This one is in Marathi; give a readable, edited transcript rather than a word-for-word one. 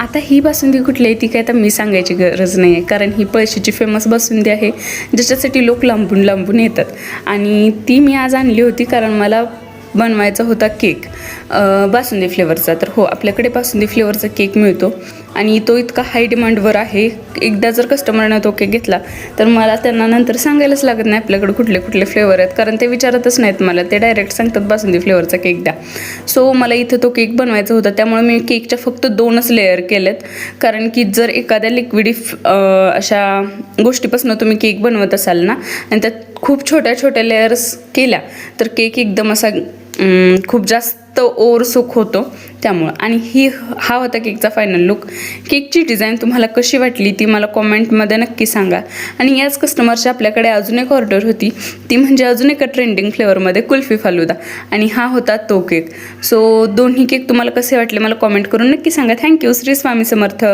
आता ही बासुंदी कुठली आहे ती काय आता मी सांगायची गरज नाही आहे, कारण ही पळशीची फेमस बासुंदी आहे ज्याच्यासाठी लोक लांबून लांबून येतात. आणि ती मी आज आणली होती कारण मला बनवायचा होता केक बासुंदी फ्लेवरचा. तर हो, आपल्याकडे बासुंदी फ्लेवरचा केक मिळतो आणि तो इतका हाय डिमांडवर आहे. एकदा जर कस्टमरने तो केक घेतला तर मला त्यांना नंतर सांगायलाच लागत नाही आपल्याकडे कुठले कुठले फ्लेवर आहेत, कारण ते विचारतच नाहीत मला, ते डायरेक्ट सांगतात बासुंदी फ्लेवरचा केक द्या. सो मला इथं तो केक बनवायचा होता, त्यामुळे मी केकच्या फक्त 2च लेअर केलेत. कारण की जर एखाद्या लिक्विडी अशा गोष्टीपासून तुम्ही केक बनवत असाल ना आणि त्यात खूप छोट्या छोट्या लेयर्स केल्या तर केक एकदम असा खूप जास्त ओव्हरसूक होतो त्यामुळं. आणि हा होता केकचा फायनल लुक. केकची डिझाईन तुम्हाला कशी वाटली ती मला कॉमेंटमध्ये नक्की सांगा. आणि याच कस्टमरची आपल्याकडे अजून एक ऑर्डर होती, ती म्हणजे अजून एका ट्रेंडिंग फ्लेवरमध्ये कुल्फी फालुदा, आणि हा होता तो केक. सो दोन्ही केक तुम्हाला कसे वाटले मला कॉमेंट करून नक्की सांगा. थँक्यू. श्री स्वामी समर्थ.